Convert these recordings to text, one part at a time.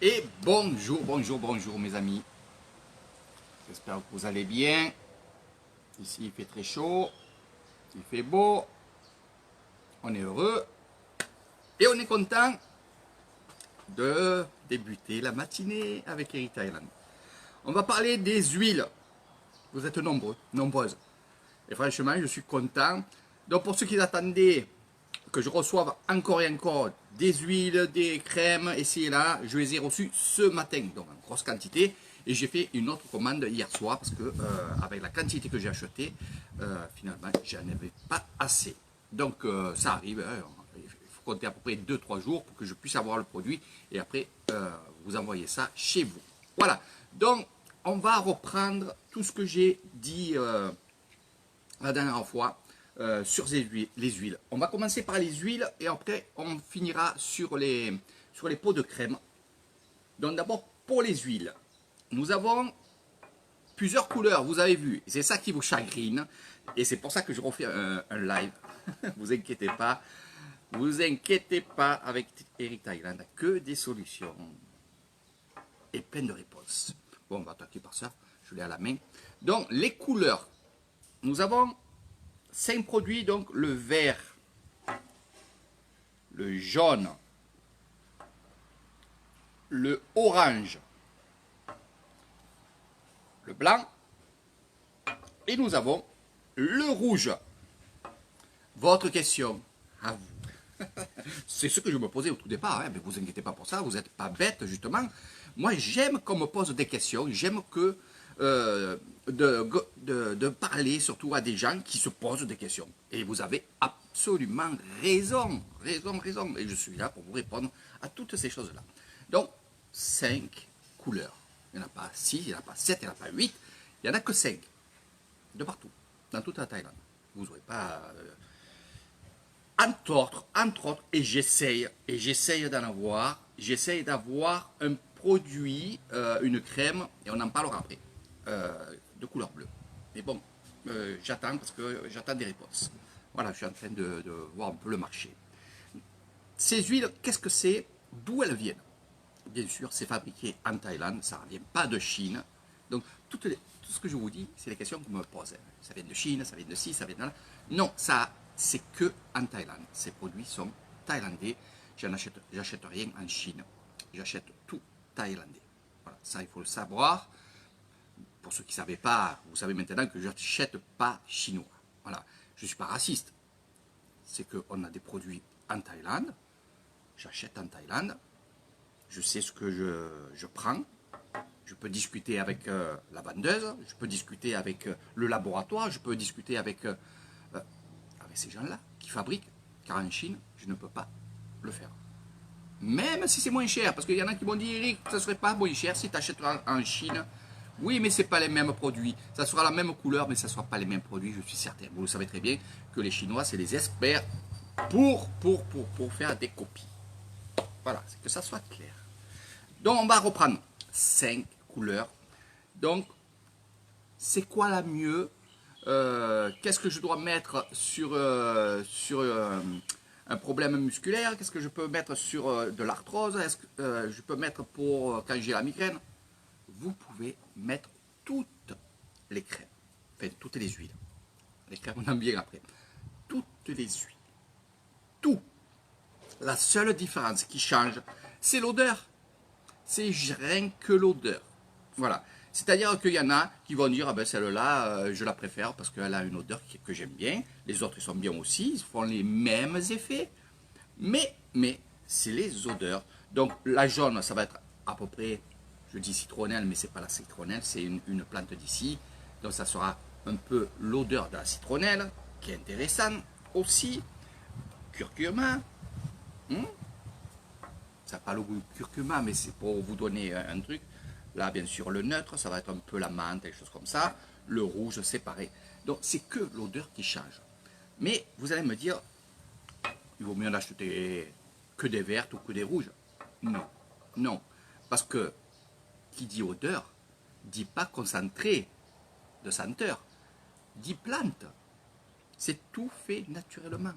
Et bonjour, bonjour, bonjour mes amis. J'espère que vous allez bien. Ici il fait très chaud, il fait beau, on est heureux et on est content de débuter la matinée avec Eric Thailand. On va parler des huiles. Vous êtes nombreux, nombreuses. Et franchement, je suis content. Donc pour ceux qui attendaient que je reçoive encore et encore des huiles, des crèmes, ici et là, je les ai reçues ce matin, donc en grosse quantité. Et j'ai fait une autre commande hier soir parce que avec la quantité que j'ai achetée, finalement, j'en avais pas assez. Donc ça arrive, hein, il faut compter à peu près 2-3 jours pour que je puisse avoir le produit et après vous envoyer ça chez vous. Voilà, donc on va reprendre tout ce que j'ai dit la dernière fois sur les huiles. On va commencer par les huiles et après on finira sur les pots de crème. Donc d'abord pour les huiles, nous avons plusieurs couleurs, vous avez vu, c'est ça qui vous chagrine et c'est pour ça que je refais un live. Vous inquiétez pas avec Eric Thailand, que des solutions et plein de réponses. Bon, on va attaquer par ça, je l'ai à la main. Donc les couleurs, nous avons 5 produits, donc le vert, le jaune, le orange, le blanc et nous avons le rouge. Votre question à vous. C'est ce que je me posais au tout départ, hein, mais vous inquiétez pas pour ça, vous n'êtes pas bête justement. Moi j'aime qu'on me pose des questions, j'aime que de parler surtout à des gens qui se posent des questions. Et vous avez absolument raison, raison. Et je suis là pour vous répondre à toutes ces choses-là. Donc, 5 couleurs. Il n'y en a pas 6, il n'y en a pas 7, il n'y en a pas 8. Il n'y en a que 5. De partout, dans toute la Thaïlande. Vous n'aurez pas... entre autres, et j'essaye j'essaye d'avoir un produit, une crème, et on en parlera après, de couleur bleue. Mais bon, j'attends parce que j'attends des réponses. Voilà, je suis en train de voir un peu le marché. Ces huiles, qu'est-ce que c'est? D'où elles viennent? Bien sûr, c'est fabriqué en Thaïlande, ça ne vient pas de Chine. Donc, tout ce que je vous dis, c'est les questions que vous me posez. Ça vient de Chine, ça vient de ci, ça vient de là. Non, ça, c'est que en Thaïlande. Ces produits sont thaïlandais. J'achète rien en Chine. J'achète tout thaïlandais. Voilà, ça, il faut le savoir. Pour ceux qui ne savaient pas, vous savez maintenant que je n'achète pas chinois. Voilà, je ne suis pas raciste. C'est qu'on a des produits en Thaïlande. J'achète en Thaïlande. Je sais ce que je prends. Je peux discuter avec la vendeuse, je peux discuter avec le laboratoire, je peux discuter avec ces gens-là qui fabriquent, car en Chine, je ne peux pas le faire. Même si c'est moins cher, parce qu'il y en a qui m'ont dit, Eric, ça ne serait pas moins cher si tu achètes en Chine. Oui, mais ce n'est pas les mêmes produits. Ça sera la même couleur, mais ça ne sera pas les mêmes produits, je suis certain. Vous le savez très bien que les Chinois, c'est les experts pour faire des copies. Voilà, c'est que ça soit clair. Donc, on va reprendre 5 couleurs. Donc, c'est quoi la mieux? Qu'est-ce que je dois mettre sur un problème musculaire? Qu'est-ce que je peux mettre sur de l'arthrose? Est-ce que je peux mettre pour quand j'ai la migraine? Vous pouvez mettre toutes les crèmes, enfin toutes les huiles. Les crèmes, on en vient après. Toutes les huiles. Tout. La seule différence qui change, c'est l'odeur. C'est rien que l'odeur. Voilà. C'est-à-dire qu'il y en a qui vont dire, ah ben celle-là, je la préfère parce qu'elle a une odeur que j'aime bien. Les autres, ils sont bien aussi, ils font les mêmes effets. Mais c'est les odeurs. Donc la jaune, ça va être à peu près, je dis citronnelle, mais c'est pas la citronnelle, c'est une plante d'ici. Donc ça sera un peu l'odeur de la citronnelle, qui est intéressante aussi. Curcuma. Ça n'a pas le goût de curcuma, mais c'est pour vous donner un truc. Là, bien sûr, le neutre, ça va être un peu la menthe, des choses comme ça. Le rouge, c'est pareil. Donc, c'est que l'odeur qui change. Mais vous allez me dire, il vaut mieux en acheter que des vertes ou que des rouges. Non, non. Parce que, qui dit odeur, dit pas concentré de senteur, dit plante. C'est tout fait naturellement.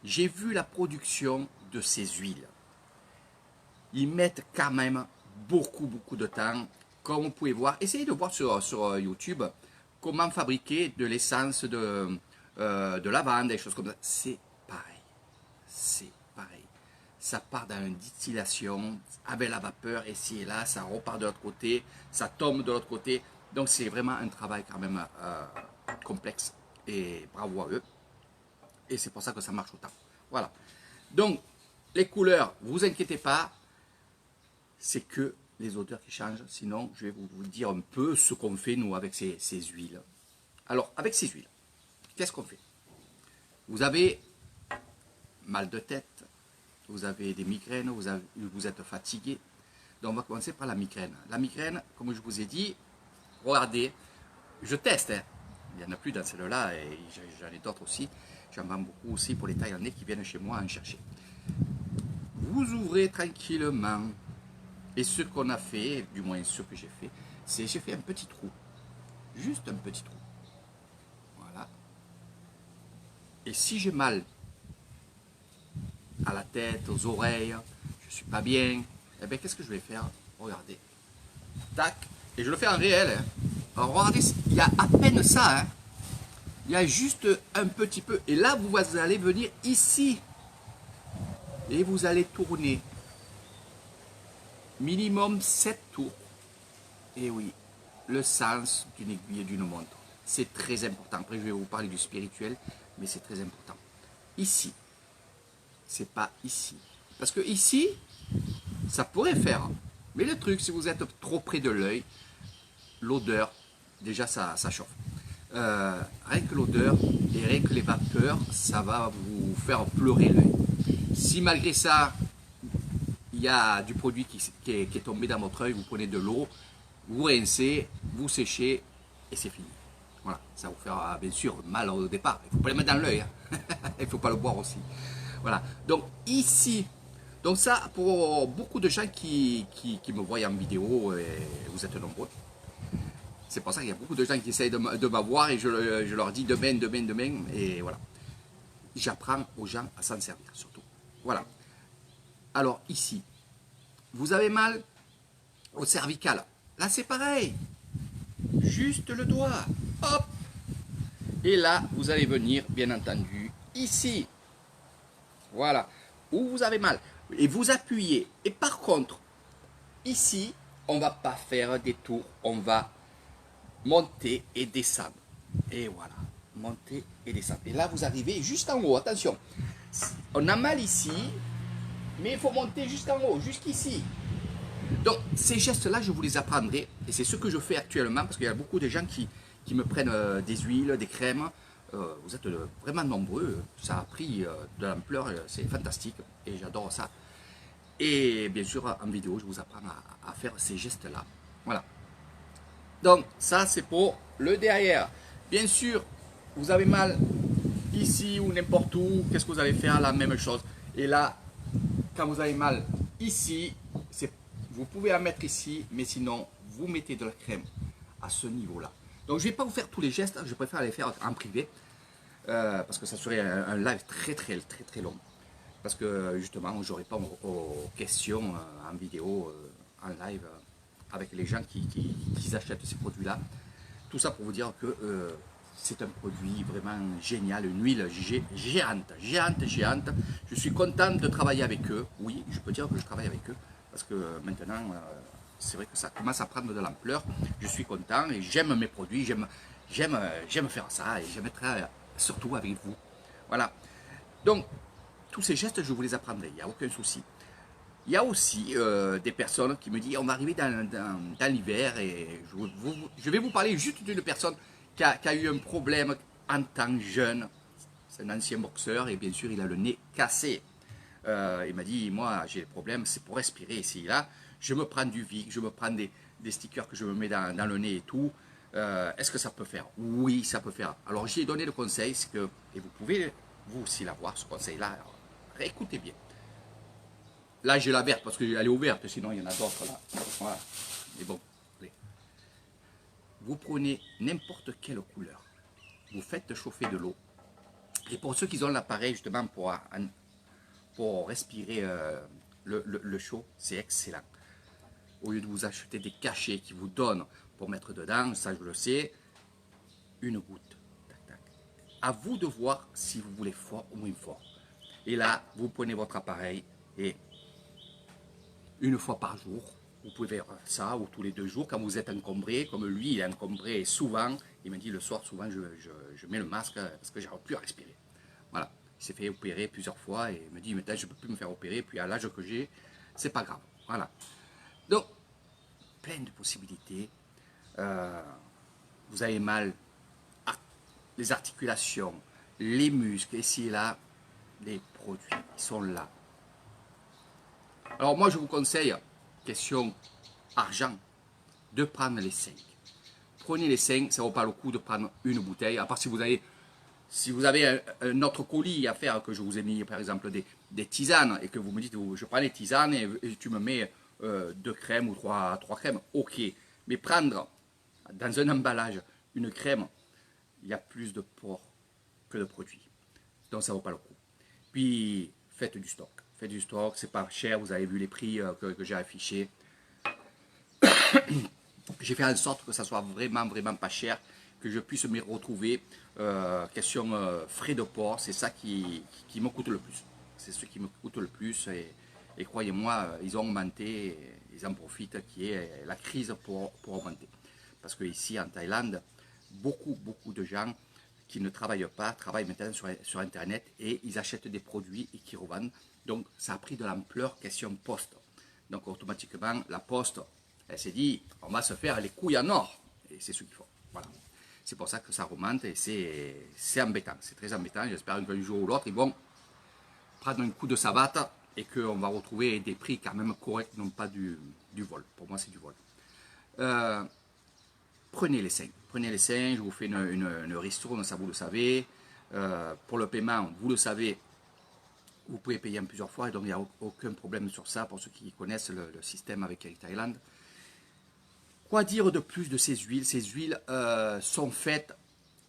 J'ai vu la production de ces huiles. Ils mettent quand même beaucoup de temps. Comme vous pouvez voir, essayez de voir sur YouTube comment fabriquer de l'essence de lavande, des choses comme ça. C'est pareil. C'est pareil. Ça part dans une distillation avec la vapeur, ici et là, ça repart de l'autre côté, ça tombe de l'autre côté. Donc c'est vraiment un travail quand même complexe. Et bravo à eux. Et c'est pour ça que ça marche autant. Voilà. Donc, les couleurs, vous inquiétez pas, c'est que les odeurs qui changent. Sinon, je vais vous dire un peu ce qu'on fait, nous, avec ces huiles. Alors, avec ces huiles, qu'est-ce qu'on fait? Vous avez mal de tête, vous avez des migraines, vous êtes fatigué. Donc, on va commencer par la migraine. La migraine, comme je vous ai dit, regardez, je teste. Hein. Il n'y en a plus dans celle-là, et j'en ai d'autres aussi. J'en vends beaucoup aussi pour les Thaïlandais qui viennent chez moi en chercher. Vous ouvrez tranquillement. Et ce qu'on a fait, du moins ce que j'ai fait, c'est j'ai fait un petit trou. Juste un petit trou. Voilà. Et si j'ai mal à la tête, aux oreilles, je ne suis pas bien, eh bien qu'est-ce que je vais faire? Regardez. Tac. Et je le fais en réel. Hein. Alors regardez, il y a à peine ça. Hein. Il y a juste un petit peu. Et là, vous allez venir ici. Et vous allez tourner. Minimum 7 tours. Et oui, le sens d'une aiguille et d'une montre. C'est très important. Après, je vais vous parler du spirituel, mais c'est très important. Ici, c'est pas ici. Parce que ici, ça pourrait faire. Mais le truc, si vous êtes trop près de l'œil, l'odeur, déjà ça chauffe. Rien que l'odeur et rien que les vapeurs, ça va vous faire pleurer l'œil. Si malgré ça, il y a du produit qui est tombé dans votre œil, vous prenez de l'eau, vous rincez, vous séchez et c'est fini. Voilà, ça vous fera bien sûr mal au départ. Il ne faut pas le mettre dans l'œil, hein. Il ne faut pas le boire aussi. Voilà, donc ici, donc ça pour beaucoup de gens qui me voient en vidéo, et vous êtes nombreux. C'est pour ça qu'il y a beaucoup de gens qui essayent de m'avoir et je leur dis demain, et voilà. J'apprends aux gens à s'en servir surtout. Voilà. Alors ici, vous avez mal au cervical. Là c'est pareil. Juste le doigt. Hop. Et là, vous allez venir, bien entendu, ici. Voilà. Où vous avez mal. Et vous appuyez. Et par contre, ici, on ne va pas faire des tours. On va monter et descendre. Et voilà. Monter et descendre. Et là, vous arrivez juste en haut. Attention. On a mal ici. Mais il faut monter jusqu'en haut, jusqu'ici. Donc, ces gestes-là, je vous les apprendrai. Et c'est ce que je fais actuellement, parce qu'il y a beaucoup de gens qui me prennent des huiles, des crèmes. Vous êtes vraiment nombreux. Ça a pris de l'ampleur, c'est fantastique. Et j'adore ça. Et bien sûr, en vidéo, je vous apprends à faire ces gestes-là. Voilà. Donc, ça, c'est pour le derrière. Bien sûr, vous avez mal ici ou n'importe où. Qu'est-ce que vous allez faire? La même chose. Et là, quand vous avez mal ici, vous pouvez la mettre ici, mais sinon, vous mettez de la crème à ce niveau-là. Donc, je ne vais pas vous faire tous les gestes, je préfère les faire en privé, parce que ça serait un live très long. Parce que justement, je réponds aux questions en vidéo, en live, avec les gens qui achètent ces produits-là. Tout ça pour vous dire que c'est un produit vraiment génial, une huile géante. Je suis content de travailler avec eux. Oui, je peux dire que je travaille avec eux. Parce que maintenant, c'est vrai que ça commence à prendre de l'ampleur. Je suis content et j'aime mes produits. J'aime faire ça et j'aime être surtout avec vous. Voilà. Donc, tous ces gestes, je vous les apprendrai. Il n'y a aucun souci. Il y a aussi des personnes qui me disent on va arriver dans l'hiver et je vais vous parler juste d'une personne qui a eu un problème en tant jeune. C'est un ancien boxeur et bien sûr il a le nez cassé. Il m'a dit moi j'ai des problèmes, c'est pour respirer ici là. Je me prends du Vic, je me prends des stickers que je me mets dans le nez et tout. Est-ce que ça peut faire? Oui, ça peut faire. Alors j'ai donné le conseil, c'est que, et vous pouvez vous aussi l'avoir ce conseil-là, réécoutez bien. Là, j'ai la verte parce qu'elle est ouverte, sinon il y en a d'autres là. Voilà. Mais bon, allez. Vous prenez n'importe quelle couleur. Vous faites chauffer de l'eau. Et pour ceux qui ont l'appareil justement pour respirer le chaud, c'est excellent. au lieu de vous acheter des cachets qui vous donnent pour mettre dedans, ça je le sais, une goutte. Tac, tac. À vous de voir si vous voulez fort ou moins fort. Et là, vous prenez votre appareil et une fois par jour, vous pouvez faire ça, ou tous les 2 jours, quand vous êtes encombré, comme lui, il est encombré souvent. Il m'a dit le soir, souvent, je mets le masque parce que j'arrive plus à respirer. Voilà, il s'est fait opérer plusieurs fois et il me dit, maintenant, je ne peux plus me faire opérer, puis à l'âge que j'ai, c'est pas grave. Voilà. Donc, plein de possibilités. Vous avez mal, les articulations, les muscles, ici et là, les produits qui sont là. Alors moi je vous conseille, question argent, de prendre les 5. Prenez les 5, ça ne vaut pas le coup de prendre une bouteille, à part si vous avez un autre colis à faire, que je vous ai mis par exemple des tisanes, et que vous me dites, je prends les tisanes et tu me mets 2 crèmes ou 3 crèmes, ok. Mais prendre dans un emballage une crème, il y a plus de porc que de produits. Donc ça ne vaut pas le coup. Puis faites du stock. Faites du stock, c'est pas cher, vous avez vu les prix que j'ai affichés. J'ai fait en sorte que ça soit vraiment, vraiment pas cher, que je puisse me retrouver. Question frais de port, c'est ça qui me coûte le plus. C'est ce qui me coûte le plus et croyez-moi, ils ont augmenté, ils en profitent, qui est la crise pour augmenter. Parce que ici en Thaïlande, beaucoup de gens qui ne travaillent pas, travaillent maintenant sur Internet et ils achètent des produits et qui revendent. Donc ça a pris de l'ampleur question poste. Donc automatiquement, la poste, elle s'est dit, on va se faire les couilles en or. Et c'est ce qu'il faut. Voilà. C'est pour ça que ça remonte et c'est embêtant. C'est très embêtant. J'espère qu'un jour ou l'autre, ils vont prendre un coup de savate et qu'on va retrouver des prix quand même corrects, non pas du vol. Pour moi, c'est du vol. Prenez les 5. Prenez les 5, je vous fais une ristourne, ça vous le savez. Pour le paiement, vous le savez, vous pouvez payer en plusieurs fois, et donc il n'y a aucun problème sur ça pour ceux qui connaissent le système avec Air Thailand. Quoi dire de plus de ces huiles? Ces huiles sont faites,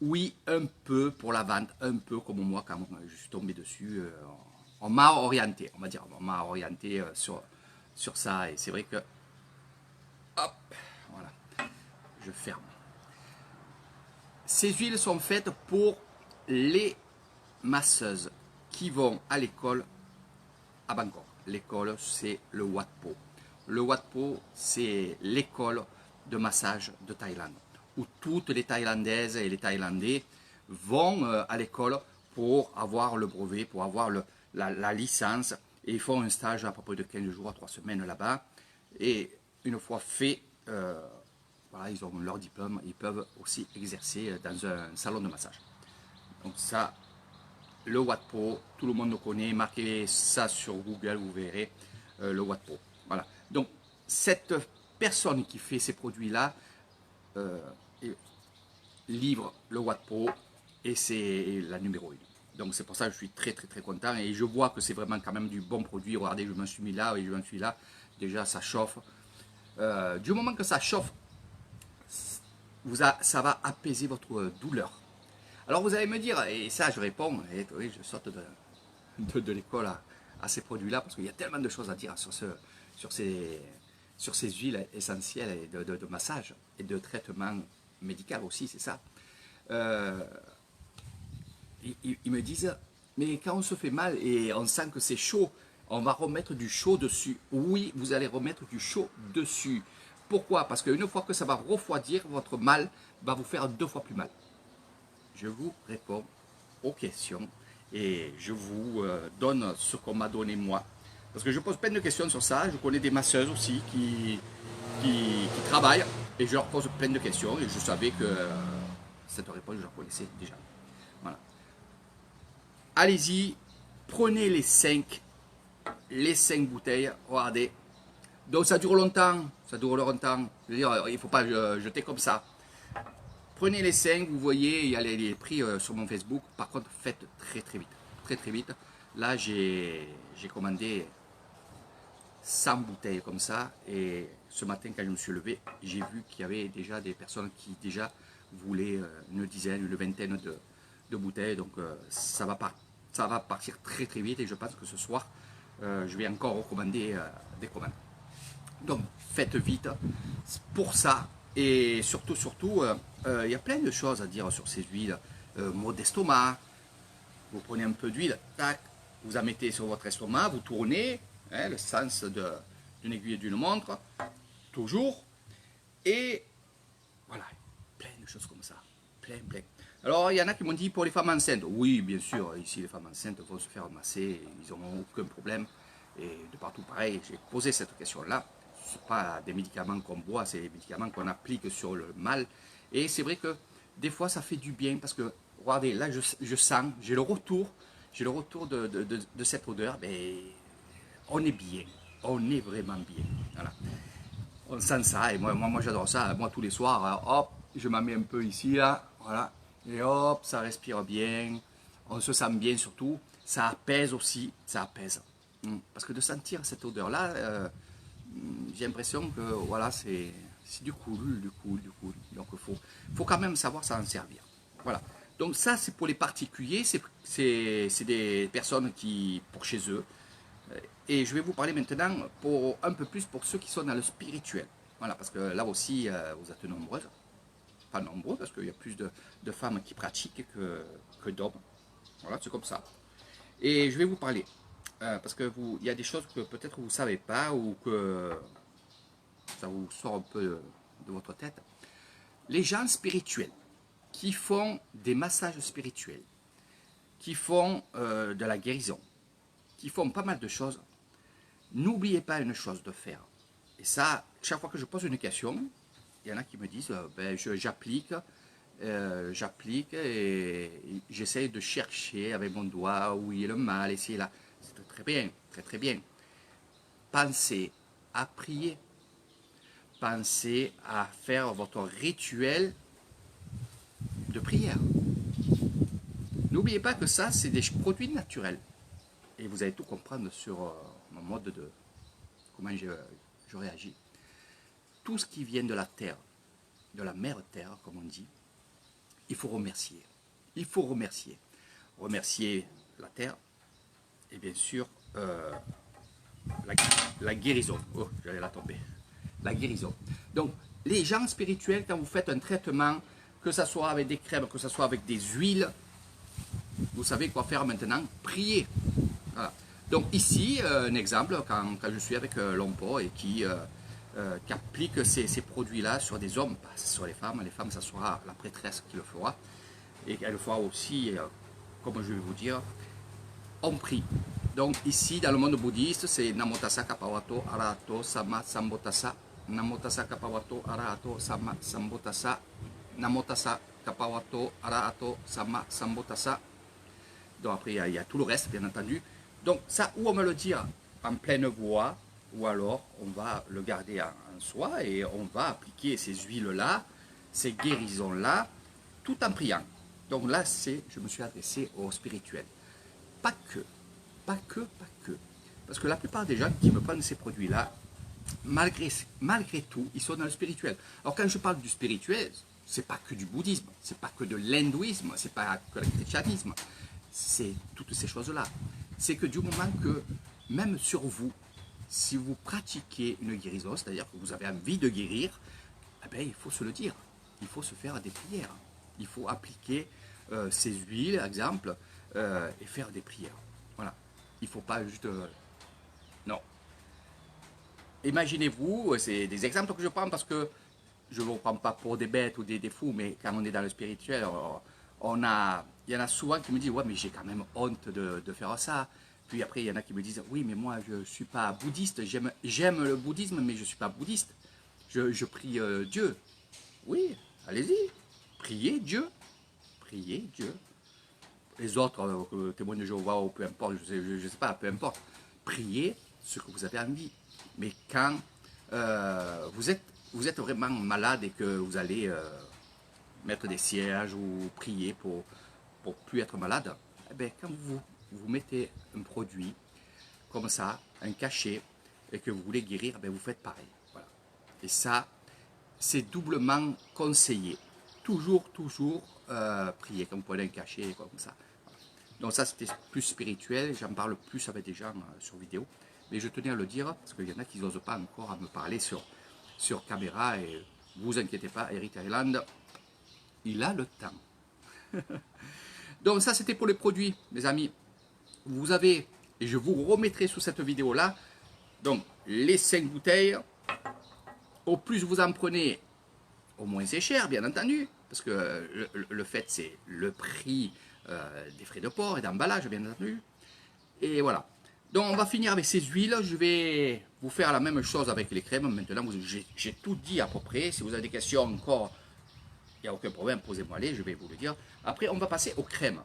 oui, un peu pour la vente, un peu comme moi quand je suis tombé dessus. On m'a orienté, on va dire, on m'a orienté sur ça, et c'est vrai que, hop, voilà, je ferme. Ces huiles sont faites pour les masseuses qui vont à l'école à Bangkok. L'école, c'est le Wat Po. Le Wat Po, c'est l'école de massage de Thaïlande, où toutes les Thaïlandaises et les Thaïlandais vont à l'école pour avoir le brevet, pour avoir la licence, et ils font un stage à peu près de 15 jours à 3 semaines là-bas. Et une fois fait, voilà, ils ont leur diplôme, ils peuvent aussi exercer dans un salon de massage. Donc ça, le Wat Po, tout le monde le connaît, marquez ça sur Google, vous verrez le Wat Po. Voilà. Donc cette personne qui fait ces produits-là livre le Wat Po et c'est la numéro 1. Donc c'est pour ça que je suis très content et je vois que c'est vraiment quand même du bon produit. Regardez, je me suis mis là et je me suis là. Déjà ça chauffe. Du moment que ça chauffe, ça va apaiser votre douleur. Alors vous allez me dire, et ça je réponds, et oui, je saute de l'école à ces produits-là, parce qu'il y a tellement de choses à dire sur ces huiles essentielles de massage et de traitement médical aussi, c'est ça. Ils me disent, mais quand on se fait mal et on sent que c'est chaud, on va remettre du chaud dessus. Oui, vous allez remettre du chaud dessus. Pourquoi? Parce qu'une fois que ça va refroidir, votre mal va vous faire 2 fois plus mal. Je vous réponds aux questions et je vous donne ce qu'on m'a donné moi. Parce que je pose plein de questions sur ça. Je connais des masseuses aussi qui travaillent et je leur pose plein de questions et je savais que cette réponse, je la connaissais déjà. Voilà. Allez-y, prenez les 5 bouteilles, regardez. Donc ça dure longtemps, Je veux dire, il ne faut pas jeter comme ça. Prenez les 5, vous voyez, il y a les prix sur mon Facebook. Par contre, faites très vite. Très vite. Là, j'ai commandé 100 bouteilles comme ça. Et ce matin, quand je me suis levé, j'ai vu qu'il y avait déjà des personnes qui déjà voulaient une dizaine, une vingtaine de bouteilles. Donc, ça va partir très vite. Et je pense que ce soir, je vais encore recommander des commandes. Donc, faites vite pour ça. Et surtout, il y a plein de choses à dire sur ces huiles. Maux d'estomac, vous prenez un peu d'huile, tac, vous en mettez sur votre estomac, vous tournez, hein, le sens d'une aiguille et d'une montre, toujours. Et voilà, plein de choses comme ça, plein. Alors, il y en a qui m'ont dit pour les femmes enceintes. Oui, bien sûr, ici, les femmes enceintes vont se faire masser, ils n'ont aucun problème. Et de partout, pareil, j'ai posé cette question-là. Ce ne sont pas des médicaments qu'on boit, c'est des médicaments qu'on applique sur le mal. Et c'est vrai que des fois, ça fait du bien parce que, regardez, là, je sens, j'ai le retour de cette odeur. Mais on est bien, on est vraiment bien. Voilà. On sent ça, et moi j'adore ça. Moi, tous les soirs, hop, je m'en mets un peu ici, là, voilà. Et hop, ça respire bien, on se sent bien surtout, ça apaise aussi, ça apaise. Parce que de sentir cette odeur-là, j'ai l'impression que voilà, c'est du cool. Donc il faut quand même savoir s'en servir. Voilà. Donc ça, c'est pour les particuliers, c'est des personnes qui, pour chez eux. Et je vais vous parler maintenant pour un peu plus pour ceux qui sont dans le spirituel. Voilà, parce que là aussi, vous êtes nombreuses. Pas nombreux, parce qu'il y a plus de femmes qui pratiquent que d'hommes. Voilà, c'est comme ça. Et je vais vous parler, parce que il y a des choses que peut-être vous ne savez pas, ou que ça vous sort un peu de votre tête. Les gens spirituels, qui font des massages spirituels, qui font de la guérison, qui font pas mal de choses, n'oubliez pas une chose de faire. Et ça, chaque fois que je pose une question, il y en a qui me disent, ben, j'applique et j'essaye de chercher avec mon doigt où il est le mal, ici et là. C'est très bien, très bien. Pensez à prier. Pensez à faire votre rituel de prière. N'oubliez pas que ça, c'est des produits naturels. Et vous allez tout comprendre sur mon mode de comment je réagis. Tout ce qui vient de la terre, de la mère terre, comme on dit, il faut remercier. Il faut remercier. Remercier la terre et bien sûr la guérison. Oh, j'allais la tomber. La guérison. Donc, les gens spirituels, quand vous faites un traitement, que ce soit avec des crèmes, que ce soit avec des huiles, vous savez quoi faire maintenant? Prier. Voilà. Donc ici, un exemple, quand je suis avec Lompo et qui applique ces produits-là sur des hommes, pas sur les femmes, ça sera la prêtresse qui le fera. Et elle le fera aussi, comme je vais vous dire, on prie. Donc ici, dans le monde bouddhiste, c'est Namotasa Kapawato Arahato Sama Sambotasa. Namotasa Kapawato Arahato Sama Sambotasa. Namotasa Kapawato Arahato Sama Sambotasa. Donc après, il y a tout le reste, bien entendu. Donc ça, ou on va le dire en pleine voix, ou alors on va le garder en soi et on va appliquer ces huiles-là, ces guérisons-là, tout en priant. Donc là, je me suis adressé au spirituel. Pas que. Parce que la plupart des gens qui me prennent ces produits-là, malgré tout, ils sont dans le spirituel. Alors quand je parle du spirituel, c'est pas que du bouddhisme, c'est pas que de l'hindouisme, c'est pas que le christianisme, c'est toutes ces choses-là. C'est que du moment que, même sur vous, si vous pratiquez une guérison, c'est-à-dire que vous avez envie de guérir, eh bien, il faut se le dire. Il faut se faire des prières. Il faut appliquer ces huiles, par exemple, et faire des prières. Voilà. Il ne faut pas juste... non. Imaginez-vous, c'est des exemples que je prends parce que je ne vous prends pas pour des bêtes ou des fous, mais quand on est dans le spirituel, il y en a souvent qui me disent, ouais, mais j'ai quand même honte de faire ça. Puis après, il y en a qui me disent, oui, mais moi, je ne suis pas bouddhiste. J'aime le bouddhisme, mais je ne suis pas bouddhiste. Je prie Dieu. Oui, allez-y. Priez Dieu. Priez Dieu. Les autres, témoins de Jéhovah ou peu importe, je ne sais pas, peu importe. Priez ce que vous avez envie. Mais quand vous êtes vraiment malade et que vous allez mettre des sièges ou prier pour plus être malade, eh bien, quand vous mettez un produit comme ça, un cachet, et que vous voulez guérir, eh bien, vous faites pareil. Voilà. Et ça, c'est doublement conseillé. Toujours prier, comme vous prenez un cachet, comme ça. Voilà. Donc ça, c'était plus spirituel, j'en parle plus avec des gens sur vidéo. mais je tenais à le dire, parce qu'il y en a qui n'osent pas encore à me parler sur caméra, et vous inquiétez pas, Eric Ireland, il a le temps. Donc ça c'était pour les produits, mes amis. Vous avez, et je vous remettrai sous cette vidéo là, donc les 5 bouteilles. Au plus vous en prenez, au moins c'est cher, bien entendu, parce que le fait c'est le prix des frais de port et d'emballage, bien entendu. Et voilà. Donc on va finir avec ces huiles. Je vais vous faire la même chose avec les crèmes. Maintenant, j'ai tout dit à peu près. Si vous avez des questions encore, il n'y a aucun problème, posez-moi les, je vais vous le dire. Après, on va passer aux crèmes.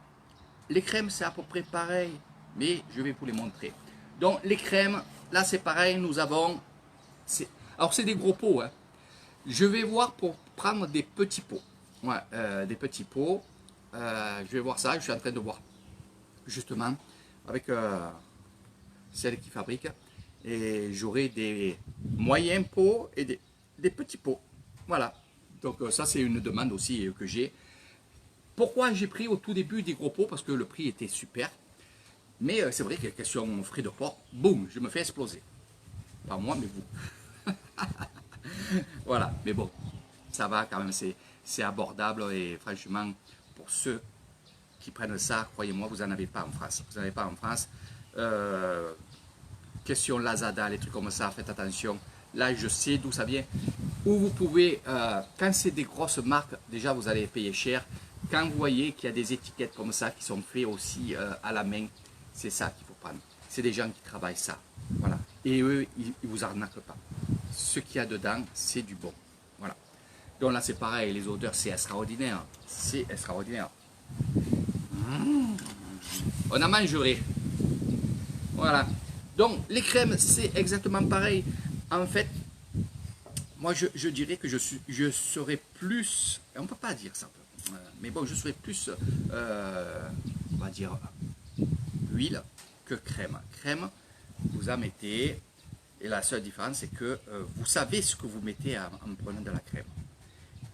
Les crèmes, c'est à peu près pareil, mais je vais vous les montrer. Donc les crèmes, là c'est pareil, nous avons... Alors c'est des gros pots, hein. Je vais voir pour prendre des petits pots. Ouais, des petits pots. Je vais voir ça, je suis en train de voir justement avec celle qui fabrique. Et j'aurai des moyens pots et des petits pots. Voilà. Donc ça c'est une demande aussi que j'ai. Pourquoi j'ai pris au tout début des gros pots? Parce que le prix était super. Mais c'est vrai que question frais de port, boum, je me fais exploser. Pas moi, mais vous. Voilà, mais bon, ça va quand même, c'est abordable et franchement, pour ceux qui prennent ça, croyez-moi, vous n'en avez pas en France. Vous n'en avez pas en France. Question Lazada, les trucs comme ça, faites attention. Là, je sais d'où ça vient. Où vous pouvez, quand c'est des grosses marques, déjà vous allez payer cher. Quand vous voyez qu'il y a des étiquettes comme ça qui sont faites aussi à la main, c'est ça qu'il faut prendre. C'est des gens qui travaillent ça. Voilà. Et eux, ils ne vous arnaquent pas. Ce qu'il y a dedans, c'est du bon. Voilà. Donc là, c'est pareil, les odeurs, c'est extraordinaire. C'est extraordinaire. On a mangeré. Voilà. Donc, les crèmes, c'est exactement pareil. En fait, moi, je dirais que je serais plus... On ne peut pas dire ça. Mais bon, je serais plus, on va dire, huile que crème. Crème, vous en mettez... Et la seule différence, c'est que vous savez ce que vous mettez en prenant de la crème.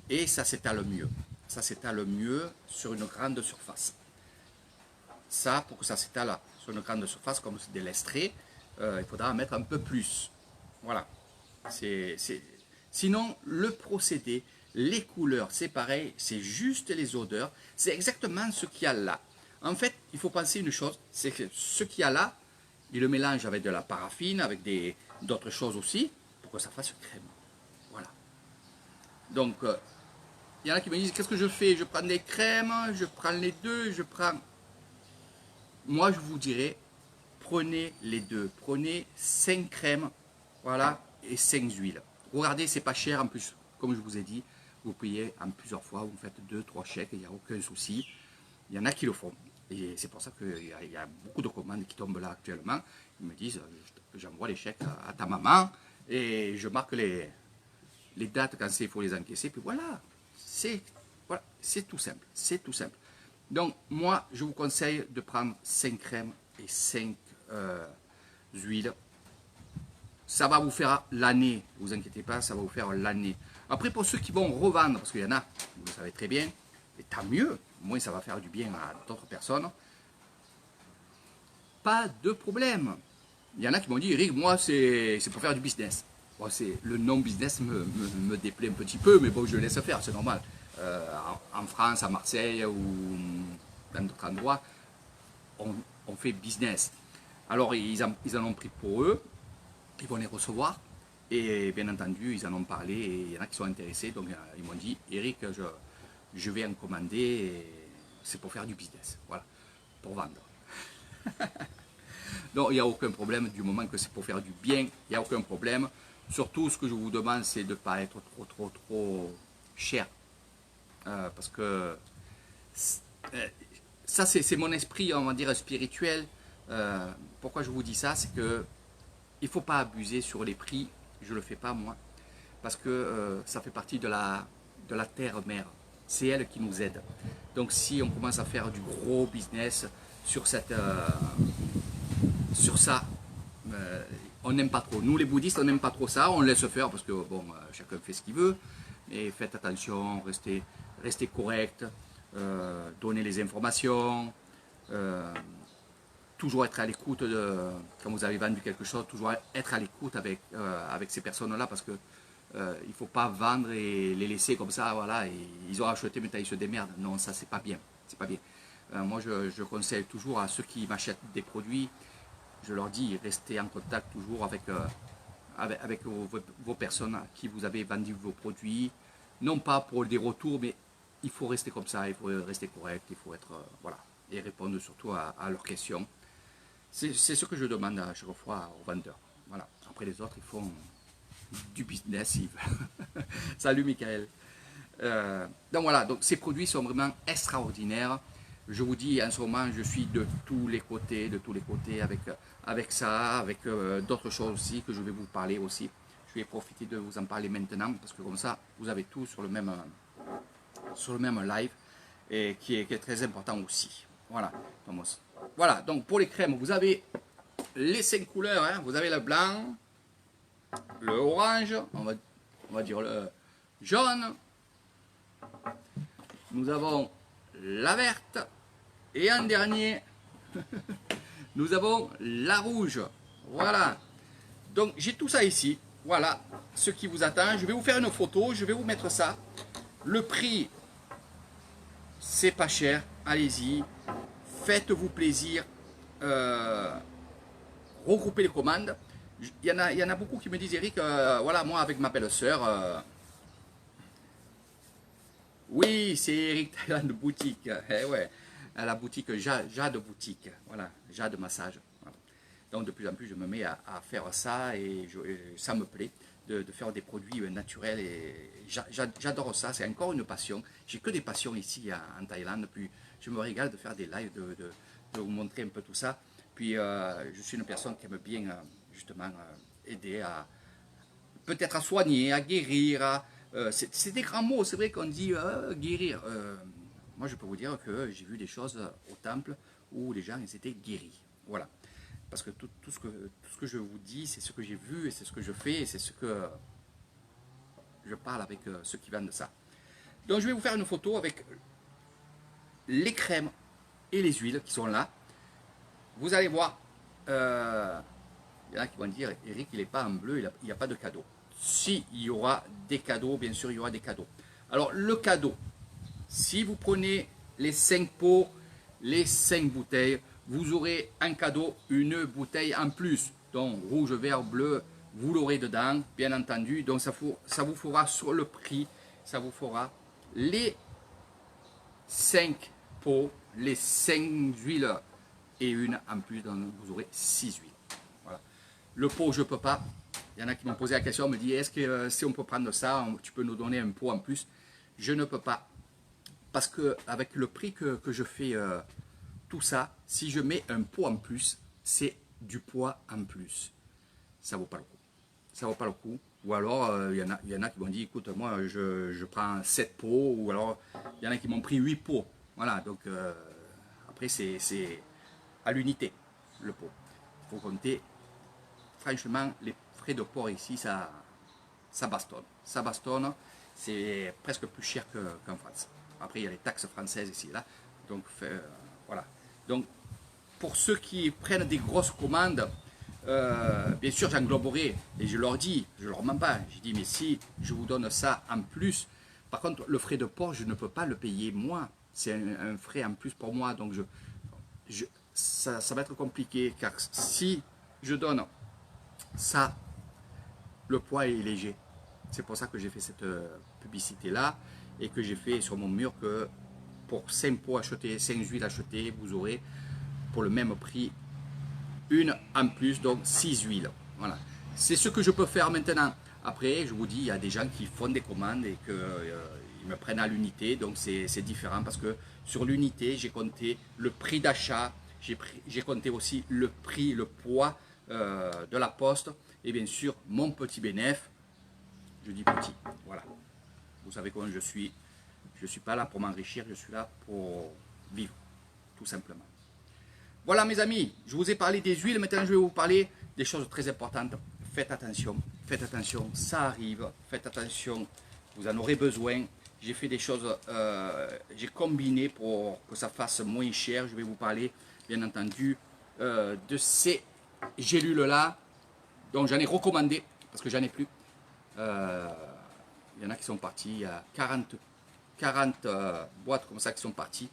Et ça s'étale mieux. Ça s'étale mieux sur une grande surface. Ça, pour que ça s'étale sur une grande surface, comme c'est de l'estrée, il faudra en mettre un peu plus. Voilà. Sinon, le procédé, les couleurs, c'est pareil, c'est juste les odeurs. C'est exactement ce qu'il y a là. En fait, il faut penser une chose, c'est que ce qu'il y a là, il le mélange avec de la paraffine, avec d'autres choses aussi, pour que ça fasse crème. Voilà. Donc, il y en a qui me disent, qu'est-ce que je fais? Je prends des crèmes, je prends les deux, je prends... Moi, je vous dirais, prenez les deux. Prenez 5 crèmes, voilà, et 5 huiles. Regardez, c'est pas cher en plus, comme je vous ai dit, vous payez en plusieurs fois, vous faites 2-3 chèques, il n'y a aucun souci. Il y en a qui le font. Et c'est pour ça qu'il y a beaucoup de commandes qui tombent là actuellement. Ils me disent, j'envoie les chèques à ta maman et je marque les dates quand il faut les encaisser. Puis voilà, c'est tout simple. C'est tout simple. Donc moi, je vous conseille de prendre 5 crèmes et 5 huiles. Ça va vous faire l'année, ne vous inquiétez pas, ça va vous faire l'année. Après, pour ceux qui vont revendre, parce qu'il y en a, vous le savez très bien, et tant mieux, au moins ça va faire du bien à d'autres personnes, pas de problème. Il y en a qui m'ont dit, Eric, moi c'est pour faire du business. Bon, le non-business me déplaît un petit peu, mais bon, je le laisse faire, c'est normal. En France, à Marseille ou dans d'autres endroits, on fait business. Alors, ils en ont pris pour eux, ils vont les recevoir, et bien entendu, ils en ont parlé, et il y en a qui sont intéressés, donc ils m'ont dit, Eric, je vais en commander, c'est pour faire du business, voilà, pour vendre. Donc il n'y a aucun problème, du moment que c'est pour faire du bien, il n'y a aucun problème. Surtout, ce que je vous demande, c'est de ne pas être trop cher. Parce que ça, c'est mon esprit, on va dire, spirituel. Pourquoi je vous dis ça? C'est que il ne faut pas abuser sur les prix. Je ne le fais pas, moi. Parce que ça fait partie de la terre-mère. C'est elle qui nous aide. Donc si on commence à faire du gros business sur ça, on n'aime pas trop. Nous les bouddhistes, on n'aime pas trop ça, on laisse faire parce que bon, chacun fait ce qu'il veut. Mais faites attention, restez correct, donnez les informations. toujours être à l'écoute quand vous avez vendu quelque chose, toujours être à l'écoute avec ces personnes-là, parce que il ne faut pas vendre et les laisser comme ça, voilà, et ils ont acheté, maintenant ils se démerdent. Non, ça c'est pas bien, c'est pas bien. Moi je conseille toujours à ceux qui m'achètent des produits, je leur dis, restez en contact toujours avec vos personnes à qui vous avez vendu vos produits, non pas pour des retours, mais il faut rester comme ça, il faut rester correct, il faut être, voilà, et répondre surtout à leurs questions. C'est ce que je demande à chaque fois aux vendeurs. Voilà. Après les autres, ils font du business. Salut Michael. Donc voilà, donc ces produits sont vraiment extraordinaires. Je vous dis, en ce moment, je suis de tous les côtés avec ça, avec d'autres choses aussi que je vais vous parler aussi. Je vais profiter de vous en parler maintenant parce que comme ça, vous avez tout sur le même live et qui est très important aussi. Voilà, Thomas. Voilà, donc pour les crèmes, vous avez les 5 couleurs. Hein. Vous avez le blanc, le orange, on va dire le jaune. Nous avons la verte. Et en dernier, nous avons la rouge. Voilà. Donc j'ai tout ça ici. Voilà ce qui vous attend. Je vais vous faire une photo. Je vais vous mettre ça. Le prix, c'est pas cher. Allez-y. Faites-vous plaisir. Regroupez les commandes. Il y en a beaucoup qui me disent, Eric, voilà, moi avec ma belle-sœur, oui, c'est Eric Thailand Boutique. Eh ouais, la boutique Jade Boutique. Voilà, Jade Massage. Voilà. Donc de plus en plus, je me mets à faire ça et ça me plaît de faire des produits naturels. Et j'adore ça, c'est encore une passion. J'ai que des passions ici en Thaïlande. Puis je me régale de faire des lives, de vous montrer un peu tout ça. Puis je suis une personne qui aime bien justement aider à peut-être à soigner, à guérir. C'est des grands mots, c'est vrai qu'on dit guérir. Moi je peux vous dire que j'ai vu des choses au temple où les gens ils étaient guéris. Voilà. Parce que tout ce que je vous dis, c'est ce que j'ai vu et c'est ce que je fais et c'est ce que je parle avec ceux qui vendent ça. Donc je vais vous faire une photo avec les crèmes et les huiles qui sont là. Vous allez voir, il y en a qui vont dire, Eric, il n'est pas en bleu, il n'y a pas de cadeau. Si, il y aura des cadeaux, bien sûr, il y aura des cadeaux. Alors, le cadeau, si vous prenez les 5 pots, les 5 bouteilles, vous aurez un cadeau, une bouteille en plus. Donc, rouge, vert, bleu, vous l'aurez dedans, bien entendu. Donc, ça vous fera sur le prix, ça vous fera les 5 pots, les 5 huiles et une en plus, donc vous aurez 6 huiles. Voilà. Le pot, je ne peux pas. Il y en a qui m'ont posé la question, me dit, est-ce que si on peut prendre ça, tu peux nous donner un pot en plus? Je ne peux pas. Parce que avec le prix que je fais tout ça, si je mets un pot en plus, c'est du poids en plus. Ça ne vaut pas le coup. Ça ne vaut pas le coup. Ou alors, il y en a qui m'ont dit, écoute, moi, je prends 7 pots. Ou alors, il y en a qui m'ont pris 8 pots. Voilà, donc après, c'est à l'unité, le pot. Il faut compter. Franchement, les frais de port ici, ça bastonne. Ça bastonne. C'est presque plus cher qu'en France. Après, il y a les taxes françaises ici et là. Donc, voilà. Donc, pour ceux qui prennent des grosses commandes, bien sûr, j'engloberai. Et je leur dis, je leur mens pas. Je dis, mais si je vous donne ça en plus, par contre, le frais de port, je ne peux pas le payer moi. C'est un frais en plus pour moi. Donc, ça va être compliqué. Car si je donne ça, le poids est léger. C'est pour ça que j'ai fait cette publicité-là et que j'ai fait sur mon mur que pour 5 pots achetés, 5 huiles achetées, vous aurez pour le même prix une en plus, donc 6 huiles. Voilà. C'est ce que je peux faire maintenant. Après, je vous dis, il y a des gens qui font des commandes et qu'ils me prennent à l'unité, donc c'est différent parce que sur l'unité, j'ai compté le prix d'achat, j'ai compté aussi le prix, le poids de la poste et bien sûr mon petit bénéfice. Je dis petit, voilà. Vous savez comment je suis. Je ne suis pas là pour m'enrichir, je suis là pour vivre, tout simplement. Voilà mes amis, je vous ai parlé des huiles, maintenant je vais vous parler des choses très importantes. Faites attention, ça arrive, faites attention, vous en aurez besoin. J'ai fait des choses, j'ai combiné pour que ça fasse moins cher. Je vais vous parler, bien entendu, de ces gélules-là. Donc j'en ai recommandé, parce que j'en ai plus. Il y en a qui sont partis, il y a 40 boîtes comme ça qui sont parties.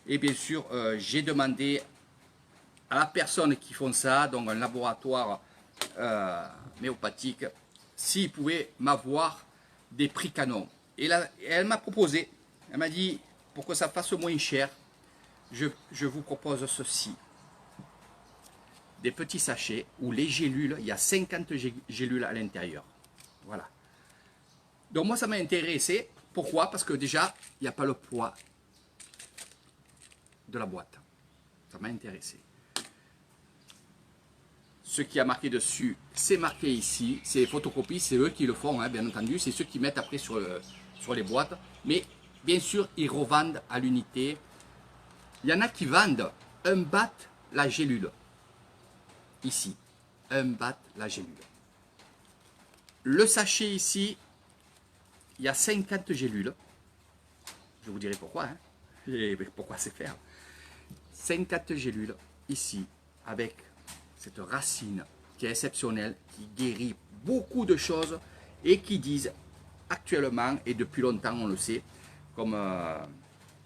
Et bien sûr, j'ai demandé à la personne qui font ça, donc un laboratoire homéopathique, s'il pouvait m'avoir des prix canons. Et là, elle m'a proposé, elle m'a dit, pour que ça fasse moins cher, je vous propose ceci. Des petits sachets où les gélules, il y a 50 gélules à l'intérieur. Voilà. Donc moi, ça m'a intéressé. Pourquoi? Parce que déjà, il n'y a pas le poids de la boîte. Ça m'a intéressé. Ce qui a marqué dessus, c'est marqué ici. C'est les photocopies, c'est eux qui le font, hein, bien entendu. C'est ceux qui mettent après sur les boîtes. Mais bien sûr, ils revendent à l'unité. Il y en a qui vendent un bat la gélule. Ici, un bat la gélule. Le sachet ici, il y a 50 gélules. Je vous dirai pourquoi. Hein. Et pourquoi c'est faire. 50 gélules ici, avec cette racine qui est exceptionnelle, qui guérit beaucoup de choses et qui disent actuellement, et depuis longtemps on le sait, comme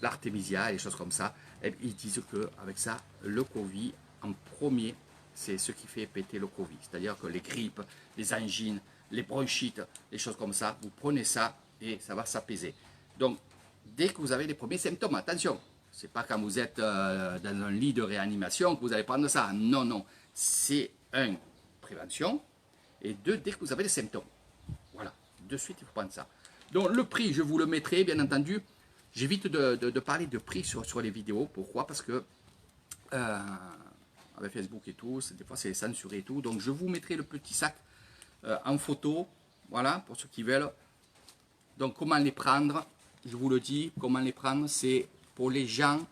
l'artémisia et les choses comme ça, ils disent qu'avec ça, le Covid, en premier, c'est ce qui fait péter le Covid. C'est-à-dire que les grippes, les angines, les bronchites, les choses comme ça, vous prenez ça et ça va s'apaiser. Donc, dès que vous avez les premiers symptômes, attention, c'est pas quand vous êtes dans un lit de réanimation que vous allez prendre ça. Non, non. C'est un, prévention, et deux, dès que vous avez les symptômes. Voilà, de suite, il faut prendre ça. Donc, le prix, je vous le mettrai, bien entendu. J'évite de parler de prix sur les vidéos. Pourquoi? Parce que avec Facebook et tout, des fois c'est censuré et tout. Donc, je vous mettrai le petit sac en photo. Voilà, pour ceux qui veulent. Donc, comment les prendre? Je vous le dis, comment les prendre? C'est pour les gens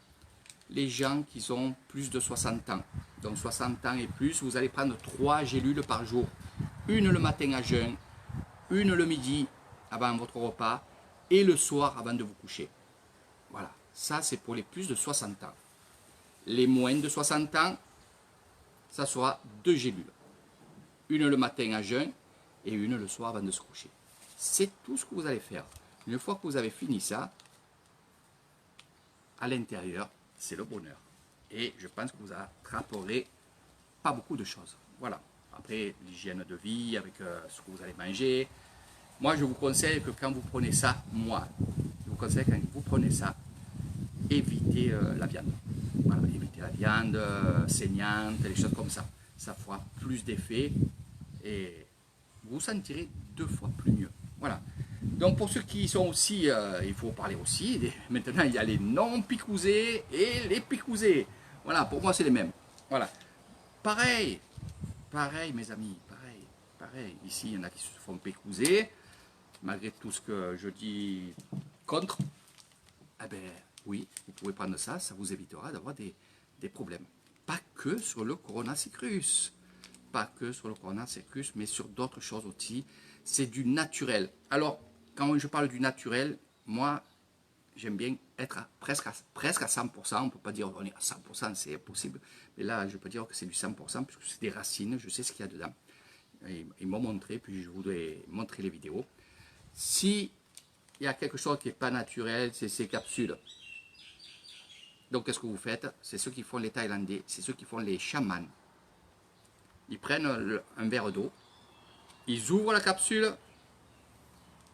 qui ont plus de 60 ans. Donc 60 ans et plus, vous allez prendre 3 gélules par jour. Une le matin à jeun, une le midi avant votre repas et le soir avant de vous coucher. Voilà, ça c'est pour les plus de 60 ans. Les moins de 60 ans, ça sera 2 gélules. Une le matin à jeun et une le soir avant de se coucher. C'est tout ce que vous allez faire. Une fois que vous avez fini ça, à l'intérieur, c'est le bonheur. Et je pense que vous attraperez pas beaucoup de choses. Voilà. Après, l'hygiène de vie, avec ce que vous allez manger. Moi, je vous conseille que quand vous prenez ça, évitez la viande. Voilà, évitez la viande saignante, des choses comme ça. Ça fera plus d'effet et vous vous sentirez 2 fois plus mieux. Voilà. Donc pour ceux qui sont aussi, il faut parler aussi, maintenant il y a les non picousés et les picousés. Voilà, pour moi c'est les mêmes. Voilà. Pareil mes amis, pareil. Ici il y en a qui se font picouser, malgré tout ce que je dis contre. Eh bien oui, vous pouvez prendre ça, ça vous évitera d'avoir des problèmes. Pas que sur le coronavirus. Pas que sur le coronavirus, mais sur d'autres choses aussi. C'est du naturel. Alors, quand je parle du naturel, moi, j'aime bien être presque à 100%. On ne peut pas dire on est à 100%, c'est impossible. Mais là, je peux dire que c'est du 100%, puisque c'est des racines, je sais ce qu'il y a dedans. Ils m'ont montré, puis je voudrais montrer les vidéos. Si il y a quelque chose qui n'est pas naturel, c'est ces capsules. Donc, qu'est-ce que vous faites? C'est ceux qui font les Thaïlandais, c'est ceux qui font les chamans. Ils prennent un verre d'eau, ils ouvrent la capsule,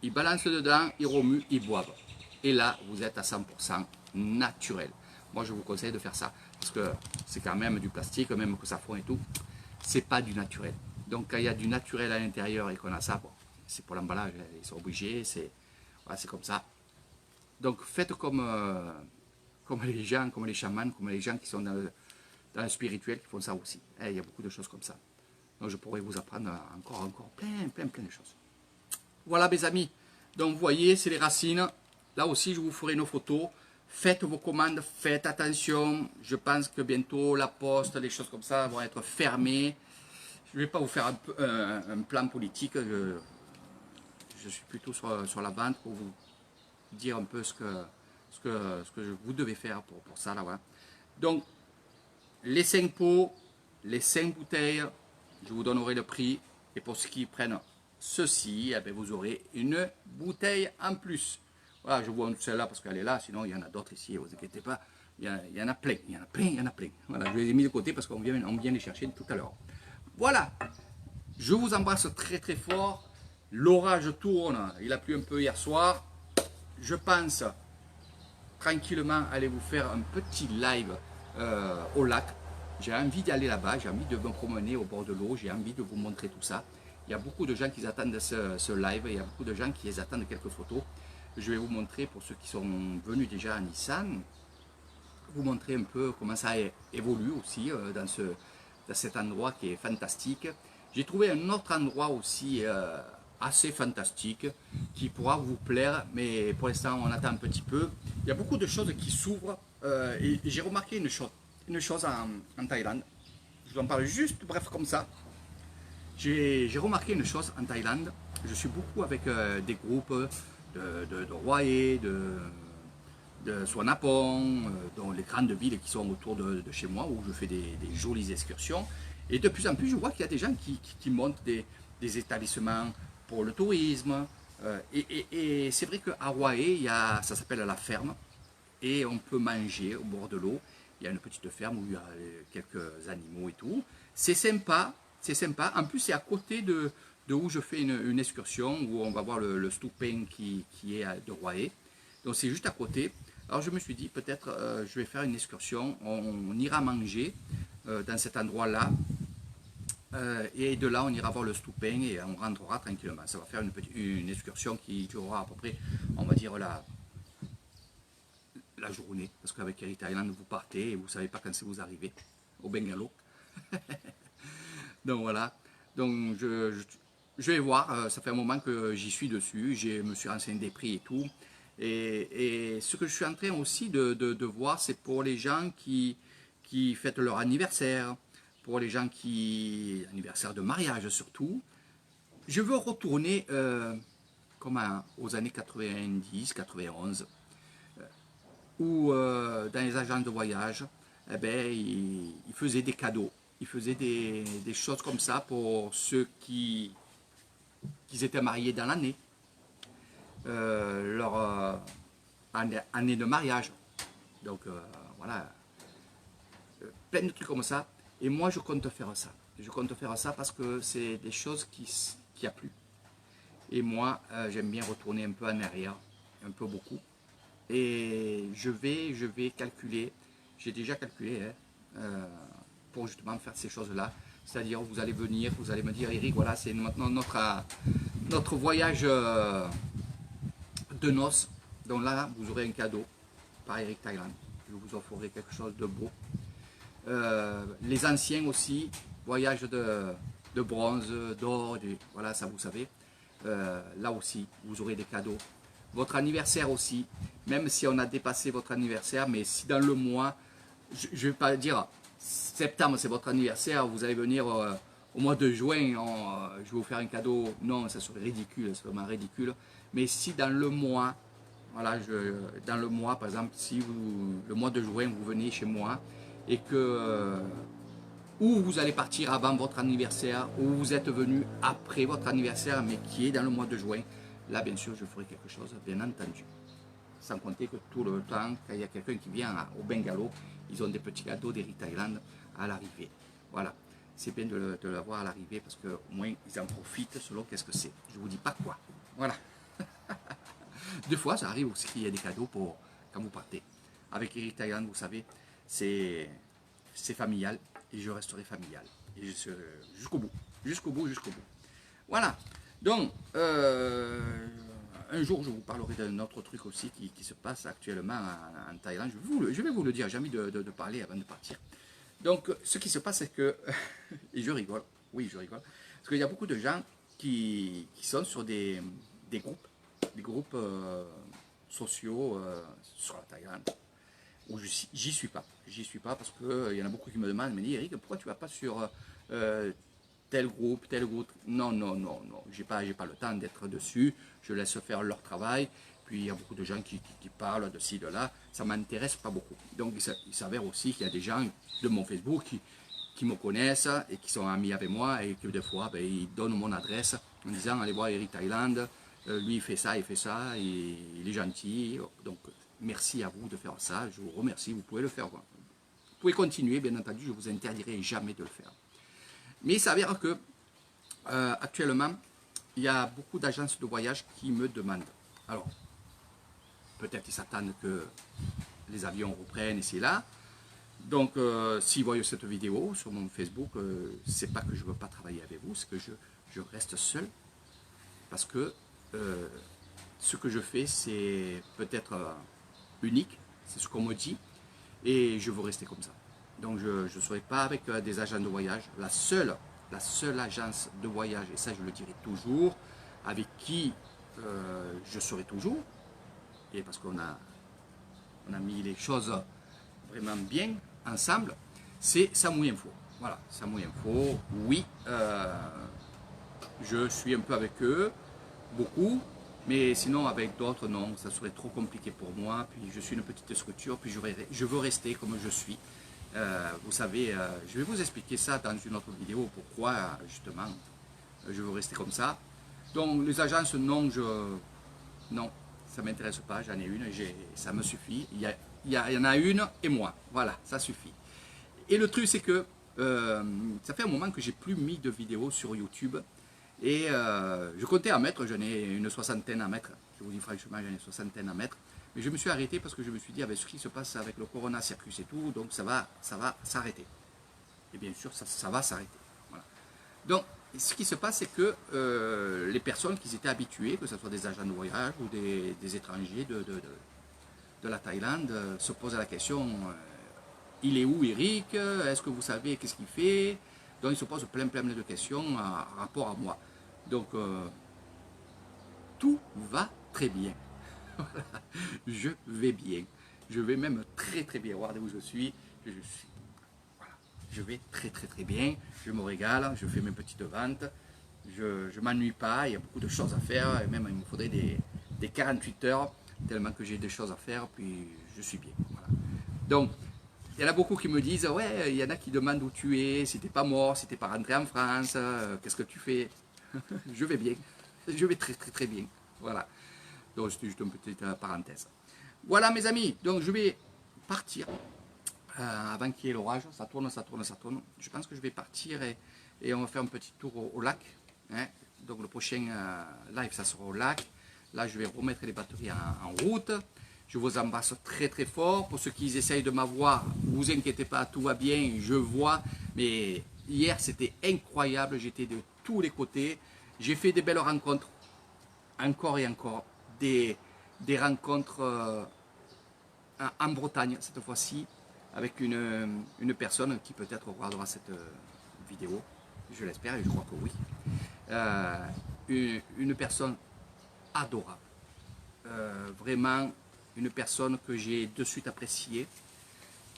ils balancent dedans, ils remuent, ils boivent. Et là, vous êtes à 100% naturel. Moi, je vous conseille de faire ça, parce que c'est quand même du plastique, même que ça fond et tout. C'est pas du naturel. Donc, quand il y a du naturel à l'intérieur et qu'on a ça, bon, c'est pour l'emballage, ils sont obligés, c'est voilà, comme ça. Donc, faites comme les gens, comme les chamans, comme les gens qui sont dans le spirituel, qui font ça aussi. Il y a beaucoup de choses comme ça. Donc, je pourrais vous apprendre encore plein de choses. Voilà mes amis, donc vous voyez, c'est les racines. Là aussi, je vous ferai nos photos. Faites vos commandes, faites attention. Je pense que bientôt, la poste, les choses comme ça vont être fermées. Je ne vais pas vous faire un plan politique. Je suis plutôt sur la vente pour vous dire un peu ce que vous devez faire pour ça. Là, voilà. Donc, les 5 pots, les 5 bouteilles, je vous donnerai le prix. Et pour ceux qui prennent ceci, eh bien, vous aurez une bouteille en plus. Voilà, je vois celle-là parce qu'elle est là, sinon il y en a d'autres ici, ne vous inquiétez pas. Il y en a plein, il y en a plein, il y en a plein. Voilà, je les ai mis de côté parce qu'on vient les chercher tout à l'heure. Voilà, je vous embrasse très très fort. L'orage tourne, il a plu un peu hier soir. Je pense tranquillement aller vous faire un petit live au lac. J'ai envie d'aller là-bas, j'ai envie de me promener au bord de l'eau, j'ai envie de vous montrer tout ça. Il y a beaucoup de gens qui attendent ce live, il y a beaucoup de gens qui attendent quelques photos. Je vais vous montrer, pour ceux qui sont venus déjà à Nissan, vous montrer un peu comment ça évolue aussi dans cet endroit qui est fantastique. J'ai trouvé un autre endroit aussi assez fantastique qui pourra vous plaire, mais pour l'instant on attend un petit peu. Il y a beaucoup de choses qui s'ouvrent et j'ai remarqué une chose en Thaïlande. Je vous en parle juste bref comme ça. J'ai remarqué une chose en Thaïlande. Je suis beaucoup avec des groupes de Roye, de Suanapong, dans les grandes villes qui sont autour de chez moi, où je fais des jolies excursions. Et de plus en plus, je vois qu'il y a des gens qui montent des établissements pour le tourisme. Et c'est vrai qu'à Hawaï, ça s'appelle la ferme, et on peut manger au bord de l'eau. Il y a une petite ferme où il y a quelques animaux et tout. C'est sympa, c'est sympa. En plus, c'est à côté de où je fais une excursion, où on va voir le Stupeng qui est de Roye. Donc c'est juste à côté. Alors je me suis dit, peut-être je vais faire une excursion, on ira manger dans cet endroit-là. Et de là, on ira voir le Stupeng et on rentrera tranquillement. Ça va faire une excursion qui durera à peu près, on va dire, la journée. Parce qu'avec Air Thailand, vous partez et vous ne savez pas quand c'est vous arrivez au Bungalow. Donc voilà. Donc je vais voir. Ça fait un moment que j'y suis dessus. Je me suis renseigné des prix et tout. Et ce que je suis en train aussi de voir, c'est pour les gens qui fêtent leur anniversaire, pour les gens anniversaire de mariage surtout. Je veux retourner aux années 90, 91, où dans les agences de voyage, eh ben, ils faisaient des cadeaux, ils faisaient des choses comme ça pour ceux qui étaient mariés dans l'année, leur année de mariage. Donc voilà, plein de trucs comme ça. Et moi, je compte faire ça. Je compte faire ça parce que c'est des choses qui a plu. Et moi, j'aime bien retourner un peu en arrière, un peu beaucoup. Et je vais calculer, j'ai déjà calculé, pour justement faire ces choses-là. C'est-à-dire, vous allez venir, vous allez me dire, Eric, voilà, c'est maintenant notre voyage de noces. Donc là, vous aurez un cadeau par Eric Thailand. Je vous offrirai quelque chose de beau. Les anciens aussi, voyage de bronze, d'or, voilà, ça vous savez. Là aussi, vous aurez des cadeaux. Votre anniversaire aussi, même si on a dépassé votre anniversaire, mais si dans le mois, je ne vais pas dire septembre c'est votre anniversaire, vous allez venir au mois de juin, je vais vous faire un cadeau, non, ça serait ridicule, c'est vraiment ridicule. Mais si dans le mois, voilà, dans le mois, par exemple, si le mois de juin, vous venez chez moi et que ou vous allez partir avant votre anniversaire, ou vous êtes venu après votre anniversaire, mais qui est dans le mois de juin, là, bien sûr, je ferai quelque chose, bien entendu. Sans compter que tout le temps, quand il y a quelqu'un qui vient au Bungalow, ils ont des petits cadeaux d'Air Thailand à l'arrivée. Voilà, c'est bien de l'avoir à l'arrivée parce qu'au moins, ils en profitent selon qu'est-ce que c'est. Je ne vous dis pas quoi. Voilà. Des fois, ça arrive aussi qu'il y ait des cadeaux pour quand vous partez. Avec Air Thailand, vous savez, c'est familial et je resterai familial. Et je serai jusqu'au bout. Jusqu'au bout, jusqu'au bout. Voilà. Donc, un jour, je vous parlerai d'un autre truc aussi qui se passe actuellement en Thaïlande. Je vais vous le dire, j'ai envie de parler avant de partir. Donc, ce qui se passe, c'est que, et je rigole, oui, je rigole, parce qu'il y a beaucoup de gens qui sont sur des groupes sociaux sur la Thaïlande, où j'y suis pas. J'y suis pas parce qu'il y en a beaucoup qui me demandent, me disent, Eric, pourquoi tu vas pas sur tel groupe, tel groupe? Non, non, non, non, j'ai pas le temps d'être dessus, je laisse faire leur travail. Puis il y a beaucoup de gens qui parlent de ci, de là, ça ne m'intéresse pas beaucoup. Donc il s'avère aussi qu'il y a des gens de mon Facebook qui me connaissent et qui sont amis avec moi et que des fois, ben, ils donnent mon adresse en disant allez voir Eric Thaïlande, lui il fait ça, il est gentil. Donc merci à vous de faire ça, je vous remercie, vous pouvez le faire. Vous pouvez continuer, bien entendu, je vous interdirai jamais de le faire. Mais il s'avère que actuellement, il y a beaucoup d'agences de voyage qui me demandent. Alors, peut-être ils s'attendent que les avions reprennent et c'est là. Donc, s'ils voient cette vidéo sur mon Facebook, c'est pas que je ne veux pas travailler avec vous, c'est que je reste seul. Parce que ce que je fais, c'est peut-être unique, c'est ce qu'on me dit, et je veux rester comme ça. Donc, je ne serai pas avec des agents de voyage. La seule agence de voyage, et ça je le dirai toujours, avec qui je serai toujours, et parce qu'on a mis les choses vraiment bien ensemble, c'est Samui Info. Voilà, Samui Info, oui, je suis un peu avec eux, beaucoup, mais sinon avec d'autres, non, ça serait trop compliqué pour moi, puis je suis une petite structure, puis je veux rester comme je suis. Vous savez, je vais vous expliquer ça dans une autre vidéo, pourquoi justement je veux rester comme ça. Donc les agences, non, non, ça ne m'intéresse pas, j'en ai une, ça me suffit. Il y en a une et moi, voilà, ça suffit. Et le truc c'est que ça fait un moment que j'ai plus mis de vidéos sur YouTube et je comptais en mettre, j'en ai une soixantaine à mettre, je vous dis franchement j'en ai une soixantaine à mettre. Mais je me suis arrêté parce que je me suis dit avec ce qui se passe avec le Corona Circus et tout, donc ça va s'arrêter. Et bien sûr, ça va s'arrêter. Voilà. Donc, ce qui se passe, c'est que les personnes qui étaient habituées, que ce soit des agents de voyage ou des étrangers de la Thaïlande, se posent la question, il est où Eric? Est-ce que vous savez qu'est-ce qu'il fait? Donc, ils se posent plein de questions en rapport à moi. Donc, tout va très bien. Je vais bien. Je vais même très bien. Regardez où je suis. Voilà. Je vais très bien. Je me régale. Je fais mes petites ventes. Je ne m'ennuie pas. Il y a beaucoup de choses à faire. Et même, il me faudrait des 48 heures tellement que j'ai des choses à faire. Puis, je suis bien. Voilà. Donc, il y en a beaucoup qui me disent, ouais, il y en a qui demandent où tu es, si tu n'es pas mort, si tu n'es pas rentré en France, qu'est-ce que tu fais? Je vais bien. Je vais très bien. Voilà. Donc c'était juste une petite parenthèse. Voilà mes amis, donc je vais partir avant qu'il y ait l'orage, ça tourne. Je pense que je vais partir et on va faire un petit tour au lac. Hein. Donc le prochain live, ça sera au lac. Là, je vais remettre les batteries en route. Je vous embrasse très fort. Pour ceux qui essayent de m'avoir, ne vous inquiétez pas, tout va bien, je vois. Mais hier, c'était incroyable, j'étais de tous les côtés. J'ai fait des belles rencontres, encore et encore. Des rencontres en Bretagne cette fois-ci avec une personne qui peut-être regardera cette vidéo, je l'espère et je crois que oui. Une personne adorable, vraiment une personne que j'ai de suite appréciée,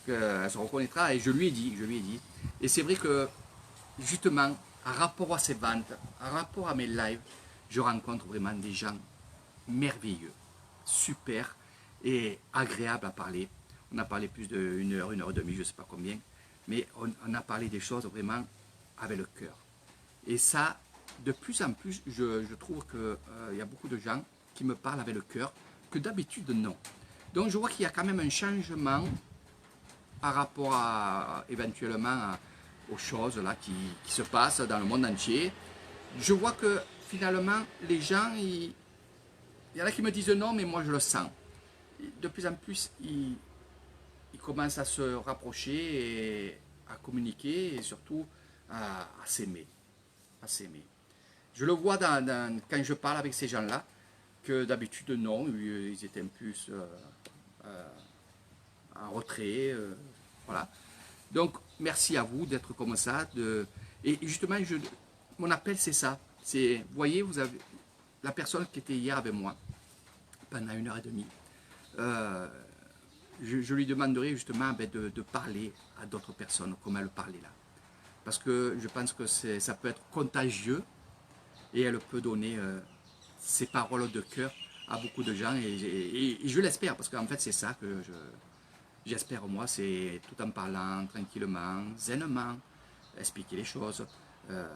qu'elle se reconnaîtra et je lui ai dit. Et c'est vrai que justement, en rapport à ces ventes, en rapport à mes lives, je rencontre vraiment des gens merveilleux, super et agréable à parler. On a parlé plus d'une heure, 1h30, je ne sais pas combien, mais on a parlé des choses vraiment avec le cœur. Et ça, de plus en plus, je trouve qu'il y a beaucoup de gens qui me parlent avec le cœur, que d'habitude non. Donc je vois qu'il y a quand même un changement par rapport à éventuellement aux choses là qui se passent dans le monde entier. Je vois que finalement les gens, il y en a qui me disent non, mais moi je le sens. De plus en plus, ils commencent à se rapprocher, et à communiquer et surtout à s'aimer. Je le vois quand je parle avec ces gens-là, que d'habitude non, ils étaient un peu en retrait. Voilà. Donc merci à vous d'être comme ça. Et justement, mon appel c'est ça. Vous voyez, vous avez la personne qui était hier avec moi pendant 1h30, je lui demanderai justement de parler à d'autres personnes comme elle parlait là. Parce que je pense que ça peut être contagieux et elle peut donner ses paroles de cœur à beaucoup de gens et je l'espère parce qu'en fait c'est ça que j'espère moi, c'est tout en parlant tranquillement, zenement, expliquer les choses, voilà.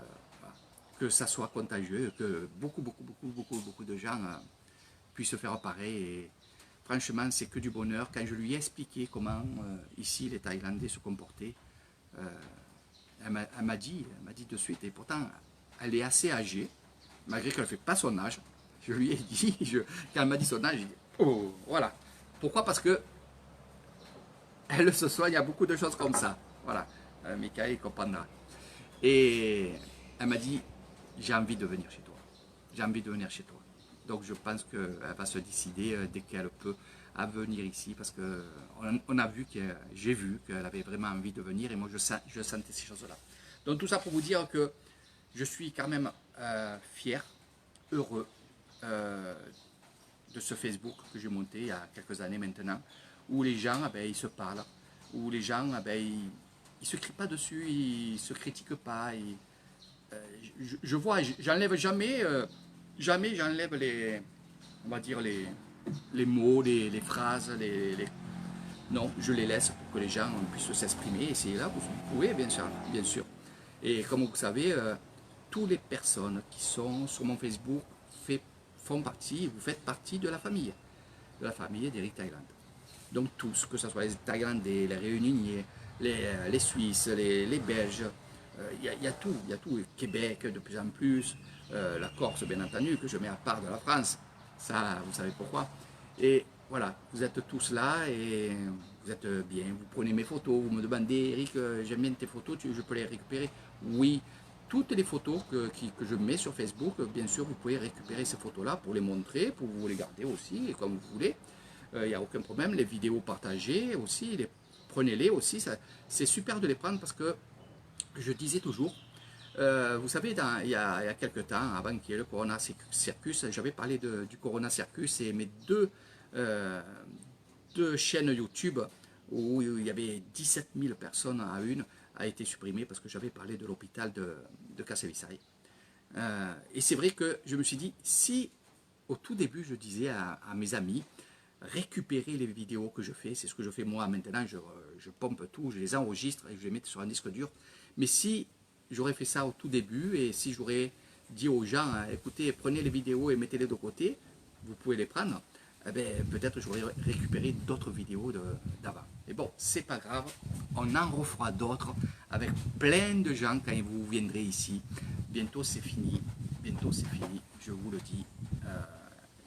Que ça soit contagieux, que beaucoup de gens puissent faire pareil. Et franchement, c'est que du bonheur. Quand je lui ai expliqué comment ici les Thaïlandais se comportaient, elle m'a dit de suite, et pourtant elle est assez âgée, malgré qu'elle ne fait pas son âge. Je lui ai dit, quand elle m'a dit son âge, j'ai dit, oh, voilà. Pourquoi? Parce que elle se soigne à beaucoup de choses comme ça. Voilà, Michael comprendra. Et elle m'a dit, j'ai envie de venir chez toi. J'ai envie de venir chez toi. Donc je pense qu'elle va se décider dès qu'elle peut à venir ici, parce que on a vu j'ai vu qu'elle avait vraiment envie de venir, et moi je sentais ces choses-là. Donc tout ça pour vous dire que je suis quand même fier, heureux de ce Facebook que j'ai monté il y a quelques années maintenant, où les gens, ils se parlent, où les gens, ils se crient pas dessus, ils se critiquent pas. Je vois, j'enlève jamais, jamais j'enlève on va dire les mots, les phrases, non, je les laisse pour que les gens puissent s'exprimer. Et c'est là, vous pouvez, bien sûr, bien sûr. Et comme vous savez, toutes les personnes qui sont sur mon Facebook font partie, vous faites partie de la famille d'Eric Thaïlande. Donc tous, que ce soit les Thaïlandais, les Réunionnais, les Suisses, les Belges, il y a tout, le Québec de plus en plus, la Corse bien entendu, que je mets à part de la France, ça vous savez pourquoi. Et voilà, vous êtes tous là et vous êtes bien, vous prenez mes photos, vous me demandez, Eric, j'aime bien tes photos, je peux les récupérer? Oui, toutes les photos que je mets sur Facebook, bien sûr, vous pouvez récupérer ces photos-là pour les montrer, pour vous les garder aussi, et comme vous voulez. Il n'y a aucun problème. Les vidéos partagées aussi, prenez-les aussi. C'est super de les prendre parce que je disais toujours, vous savez, il y a quelques temps, avant qu'il y ait le Corona Circus, j'avais parlé du Corona Circus, et mes deux chaînes YouTube où il y avait 17 000 personnes à une a été supprimée parce que j'avais parlé de l'hôpital de Kassevisai. Et c'est vrai que je me suis dit, si au tout début je disais à mes amis, récupérer les vidéos que je fais, c'est ce que je fais moi maintenant, je pompe tout, je les enregistre et je les mets sur un disque dur. Mais si j'aurais fait ça au tout début, et si j'aurais dit aux gens, écoutez, prenez les vidéos et mettez-les de côté, vous pouvez les prendre, eh ben, peut-être j'aurais récupéré d'autres vidéos d'avant. Mais bon, c'est pas grave, on en refera d'autres avec plein de gens quand vous viendrez ici. Bientôt c'est fini, je vous le dis,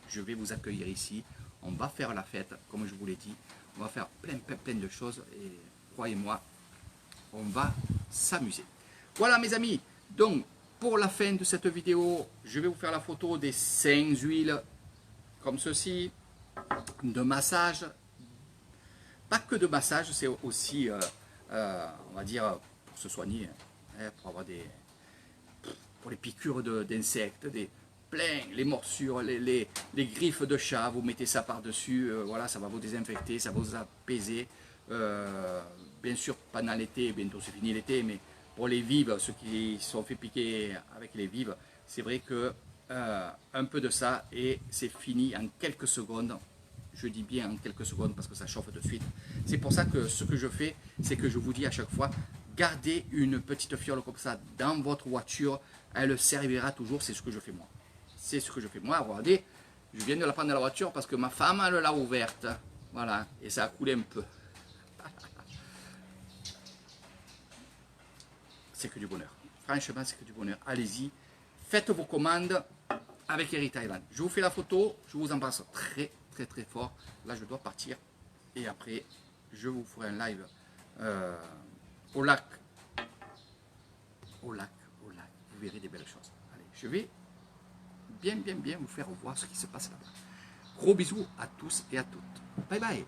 je vais vous accueillir ici. On va faire la fête, comme je vous l'ai dit. On va faire plein de choses. Et croyez-moi, on va s'amuser. Voilà mes amis. Donc, pour la fin de cette vidéo, je vais vous faire la photo des 5 huiles, comme ceci, de massage. Pas que de massage, c'est aussi, on va dire, pour se soigner, pour avoir pour les piqûres d'insectes, plein, les morsures, les griffes de chat, vous mettez ça par-dessus, voilà, ça va vous désinfecter, ça va vous apaiser. Bien sûr, pendant l'été, bientôt c'est fini l'été, mais pour les vives, ceux qui sont fait piquer avec les vives, c'est vrai que un peu de ça et c'est fini en quelques secondes. Je dis bien en quelques secondes parce que ça chauffe de suite. C'est pour ça que ce que je fais, c'est que je vous dis à chaque fois, gardez une petite fiole comme ça dans votre voiture, elle servira toujours, c'est ce que je fais moi. C'est ce que je fais moi, regardez, je viens de la prendre dans la voiture parce que ma femme, elle l'a ouverte, voilà, et ça a coulé un peu. C'est que du bonheur, franchement c'est que du bonheur, allez-y, faites vos commandes avec Eric Thaïlande. Je vous fais la photo, je vous embrasse très fort, là je dois partir, et après je vous ferai un live au lac, vous verrez des belles choses. Allez, je vais bien vous faire voir ce qui se passe là-bas. Gros bisous à tous et à toutes. Bye bye.